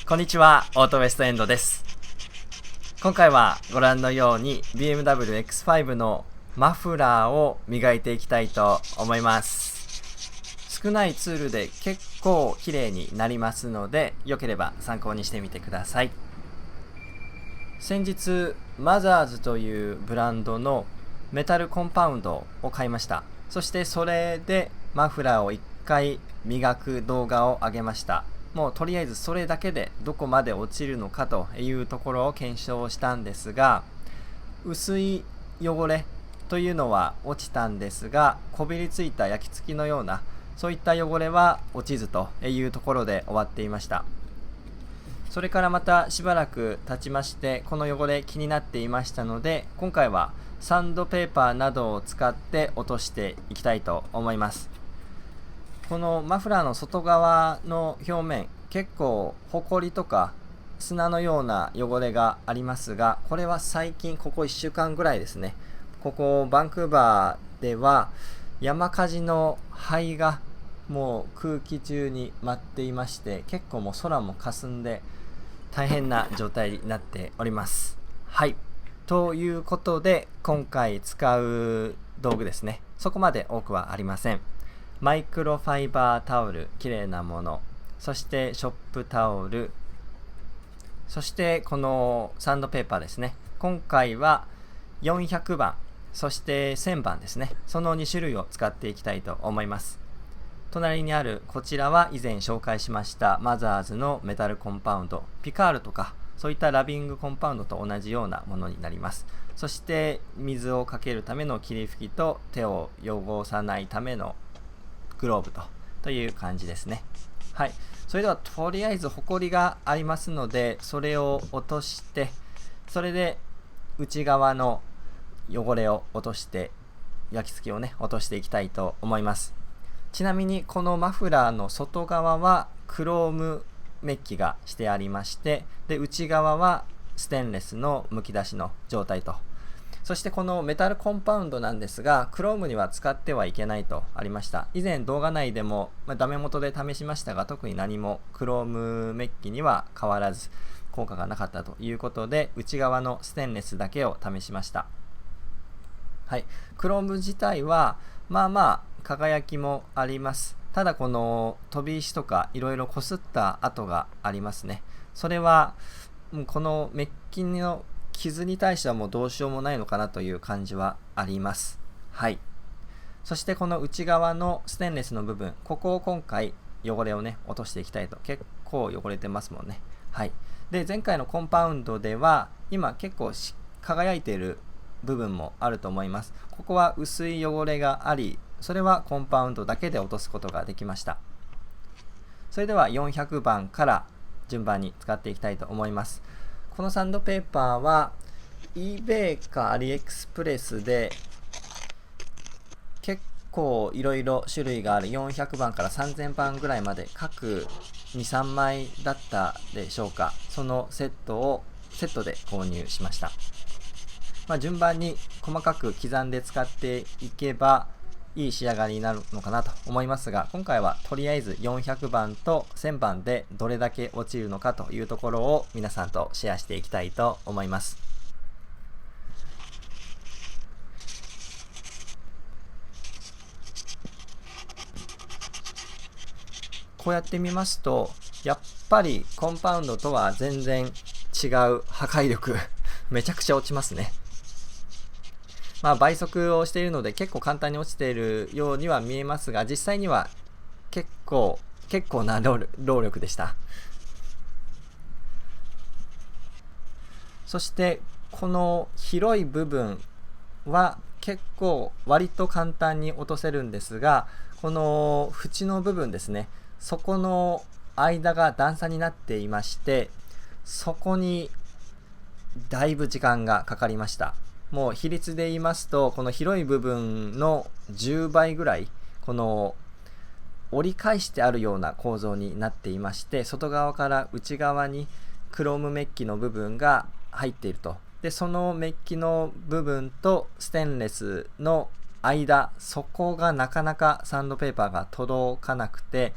こんにちは、オートウエストエンドです。今回はご覧のように BMW X5 のマフラーを磨いていきたいと思います。少ないツールで結構綺麗になりますので、よければ参考にしてみてください。先日、マザーズというブランドのメタルコンパウンドを買いました。そしてそれでマフラーを1回磨く動画を上げました。もうとりあえずそれだけでどこまで落ちるのかというところを検証したんですが、薄い汚れというのは落ちたんですが、こびりついた焼き付きのようなそういった汚れは落ちずというところで終わっていました。それからまたしばらく経ちまして、この汚れ気になっていましたので、今回はサンドペーパーなどを使って落としていきたいと思います。このマフラーの外側の表面、結構ホコリとか砂のような汚れがありますが、これは最近ここ1週間ぐらいですね。ここバンクーバーでは山火事の灰がもう空気中に舞っていまして、結構もう空も霞んで大変な状態になっております。はい。ということで、今回使う道具ですね。そこまで多くはありません。マイクロファイバータオル、綺麗なもの。そしてショップタオル。そしてこのサンドペーパーですね。今回は400番、そして1000番ですね。その2種類を使っていきたいと思います。隣にあるこちらは以前紹介しましたマザーズのメタルコンパウンド、ピカールとかそういったラビングコンパウンドと同じようなものになります。そして水をかけるための霧吹きと手を汚さないためのグローブという感じですね。はい。それではとりあえずホコリがありますので、それを落として、それで内側の汚れを落として、焼き付きをね落としていきたいと思います。ちなみにこのマフラーの外側はクロームメッキがしてありまして、で内側はステンレスのむき出しの状態と。そしてこのメタルコンパウンドなんですが、クロームには使ってはいけないとありました。以前動画内でも、ダメ元で試しましたが、特に何もクロームメッキには変わらず効果がなかったということで、内側のステンレスだけを試しました。はい、クローム自体はまあまあ輝きもあります。ただこの飛び石とかいろいろこすった跡がありますね。それはこのメッキの傷に対してはもうどうしようもないのかなという感じはあります。はい。そしてこの内側のステンレスの部分、ここを今回汚れをね落としていきたいと。結構汚れてますもんね。はい。で前回のコンパウンドでは今結構輝いている部分もあると思います。ここは薄い汚れがあり、それはコンパウンドだけで落とすことができました。それでは400番から順番に使っていきたいと思います。このサンドペーパーは eBay か AliExpress で結構いろいろ種類がある400番から3000番ぐらいまで各 2,3 枚だったでしょうか。そのセットで購入しました。順番に細かく刻んで使っていけばいい仕上がりになるのかなと思いますが、今回はとりあえず400番と1000番でどれだけ落ちるのかというところを皆さんとシェアしていきたいと思います。こうやって見ますと、やっぱりコンパウンドとは全然違う破壊力めちゃくちゃ落ちますね。倍速をしているので結構簡単に落ちているようには見えますが、実際には結構な労力でした。そしてこの広い部分は結構割と簡単に落とせるんですが、この縁の部分ですね、そこの間が段差になっていまして、そこにだいぶ時間がかかりました。もう比率で言いますと、この広い部分の10倍ぐらい、この折り返してあるような構造になっていまして、外側から内側にクロームメッキの部分が入っていると。でそのメッキの部分とステンレスの間、そこがなかなかサンドペーパーが届かなくて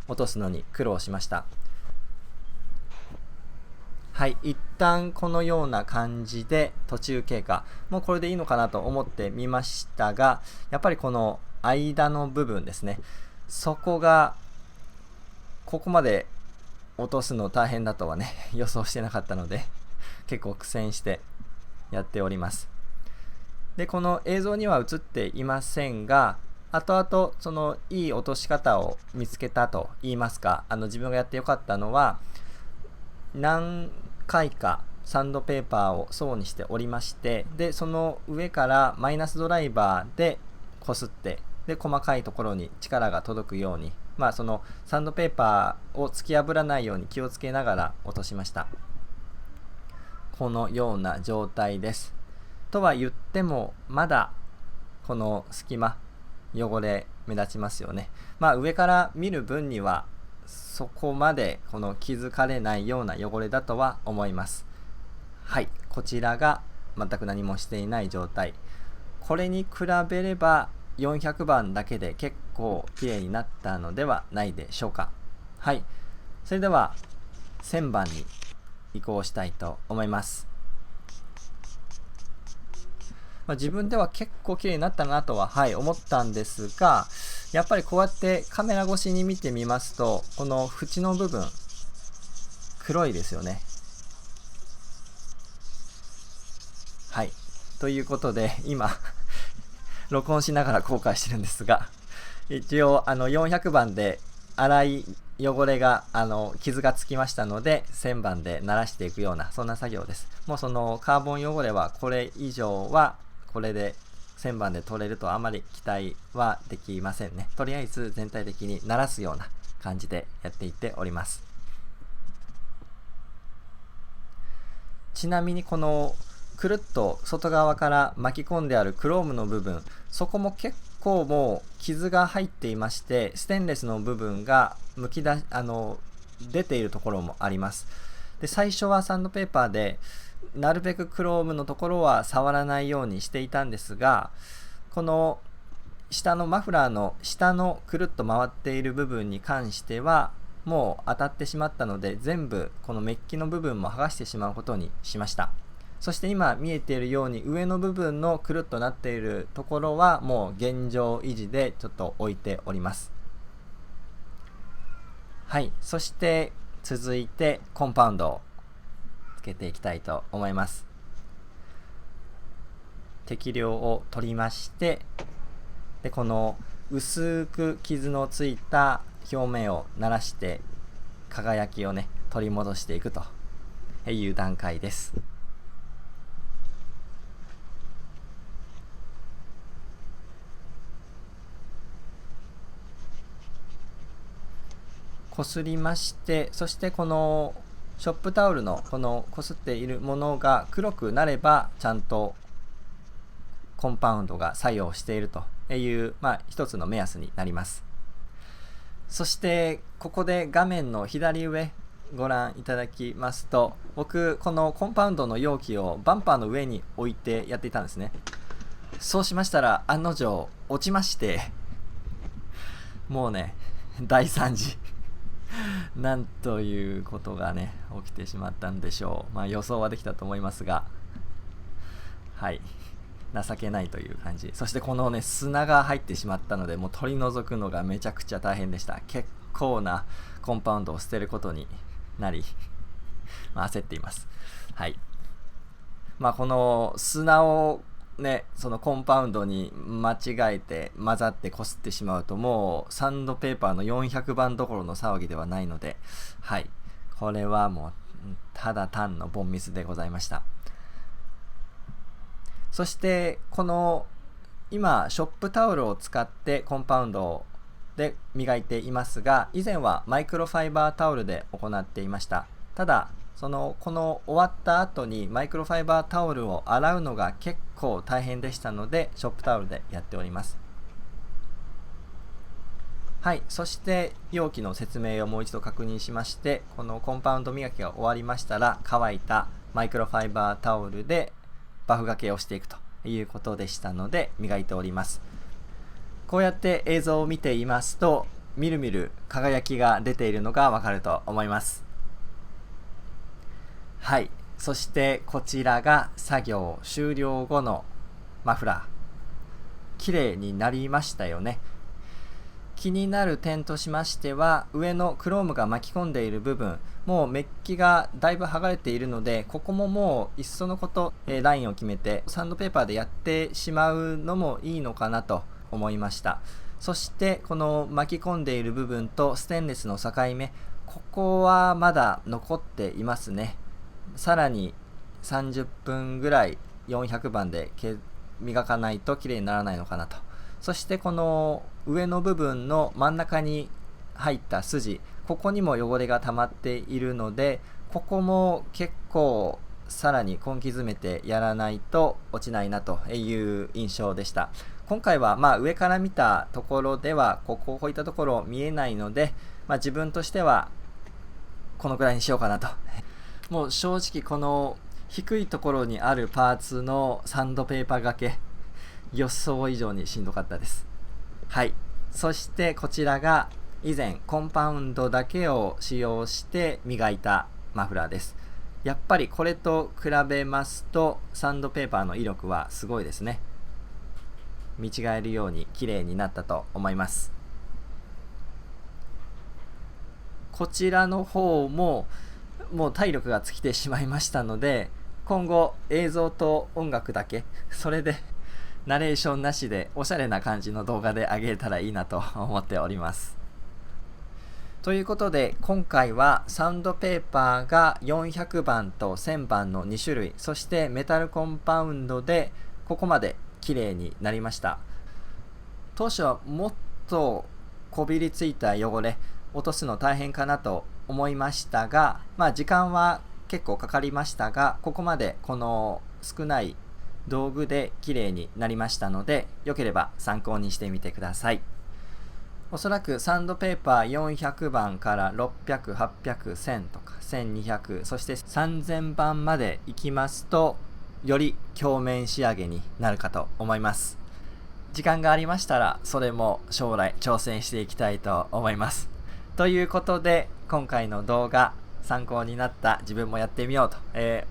落とすのに苦労しました。はい、一旦このような感じで途中経過、もうこれでいいのかなと思ってみましたが、やっぱりこの間の部分ですね、そこがここまで落とすの大変だとはね予想してなかったので結構苦戦してやっております。でこの映像には映っていませんが、後々そのいい落とし方を見つけたと言いますか、自分がやってよかったのは、何回かサンドペーパーを層にしておりまして、でその上からマイナスドライバーでこすって、で細かいところに力が届くように、そのサンドペーパーを突き破らないように気をつけながら落としました。このような状態です。とは言ってもまだこの隙間汚れ目立ちますよね。上から見る分にはそこまでこの気づかれないような汚れだとは思います。はい、こちらが全く何もしていない状態。これに比べれば400番だけで結構綺麗になったのではないでしょうか。はい、それでは1000番に移行したいと思います。自分では結構綺麗になったなとは、思ったんですが、やっぱりこうやってカメラ越しに見てみますと、この縁の部分黒いですよね。はい、ということで今録音しながら後悔してるんですが、一応400番で粗い汚れが傷がつきましたので、1000番で慣らしていくようなそんな作業です。もうそのカーボン汚れはこれ以上はこれで1000番で取れるとあまり期待はできませんね。とりあえず全体的に慣らすような感じでやっていっております。ちなみにこのくるっと外側から巻き込んであるクロームの部分、そこも結構もう傷が入っていまして、ステンレスの部分が出ているところもあります。で最初はサンドペーパーでなるべくクロームのところは触らないようにしていたんですが、この下のマフラーの下のくるっと回っている部分に関してはもう当たってしまったので、全部このメッキの部分も剥がしてしまうことにしました。そして今見えているように上の部分のくるっとなっているところはもう現状維持でちょっと置いております。はい、そして続いてコンパウンドをつけていきたいと思います。適量を取りまして、でこの薄く傷のついた表面を慣らして輝きをね取り戻していくという段階です。こすりまして、そしてこのショップタオルのこのこすっているものが黒くなればちゃんとコンパウンドが作用しているという、一つの目安になります。そしてここで画面の左上ご覧いただきますと、僕このコンパウンドの容器をバンパーの上に置いてやっていたんですね。そうしましたら案の定落ちまして、もうね大惨事なんということがね起きてしまったんでしょう。予想はできたと思いますが、はい情けないという感じ。そしてこのね砂が入ってしまったので、もう取り除くのがめちゃくちゃ大変でした。結構なコンパウンドを捨てることになり焦っています。はい、この砂をねそのコンパウンドに間違えて混ざってこすってしまうと、もうサンドペーパーの400番どころの騒ぎではないので、これはもうただ単のボンミスでございました。そしてこの今ショップタオルを使ってコンパウンドで磨いていますが、以前はマイクロファイバータオルで行っていました。ただこの終わった後にマイクロファイバータオルを洗うのが結構大変でしたので、ショップタオルでやっております。そして容器の説明をもう一度確認しまして、このコンパウンド磨きが終わりましたら、乾いたマイクロファイバータオルでバフがけをしていくということでしたので磨いております。こうやって映像を見ていますと、みるみる輝きが出ているのがわかると思います。はい。そしてこちらが作業終了後のマフラー。綺麗になりましたよね。気になる点としましては、上のクロームが巻き込んでいる部分、もうメッキがだいぶ剥がれているので、ここももういっそのこと、ラインを決めてサンドペーパーでやってしまうのもいいのかなと思いました。そしてこの巻き込んでいる部分とステンレスの境目、ここはまだ残っていますね。さらに30分ぐらい400番で磨かないと綺麗にならないのかなと。そしてこの上の部分の真ん中に入った筋、ここにも汚れが溜まっているので、ここも結構さらに根気詰めてやらないと落ちないなという印象でした。今回は上から見たところではこういったところ見えないので、自分としてはこのくらいにしようかなと。もう正直この低いところにあるパーツのサンドペーパーがけ、予想以上にしんどかったです。はい。そしてこちらが以前コンパウンドだけを使用して磨いたマフラーです。やっぱりこれと比べますとサンドペーパーの威力はすごいですね。見違えるように綺麗になったと思います。こちらの方ももう体力が尽きてしまいましたので、今後映像と音楽だけ、それでナレーションなしでおしゃれな感じの動画で上げたらいいなと思っております。ということで今回はサウンドペーパーが400番と1000番の2種類、そしてメタルコンパウンドでここまで綺麗になりました。当初はもっとこびりついた汚れ落とすの大変かなと思いましたが、時間は結構かかりましたが、ここまでこの少ない道具で綺麗になりましたので、よければ参考にしてみてください。おそらくサンドペーパー400番から600、800、1000とか1200、そして3000番までいきますと、より鏡面仕上げになるかと思います。時間がありましたら、それも将来挑戦していきたいと思います。ということで、今回の動画、参考になった、自分もやってみようと、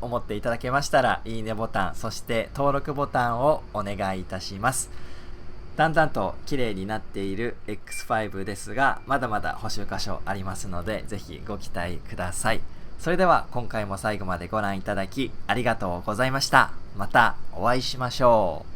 思っていただけましたら、いいねボタン、そして登録ボタンをお願いいたします。だんだんと綺麗になっている X5 ですが、まだまだ補修箇所ありますので、ぜひご期待ください。それでは今回も最後までご覧いただきありがとうございました。またお会いしましょう。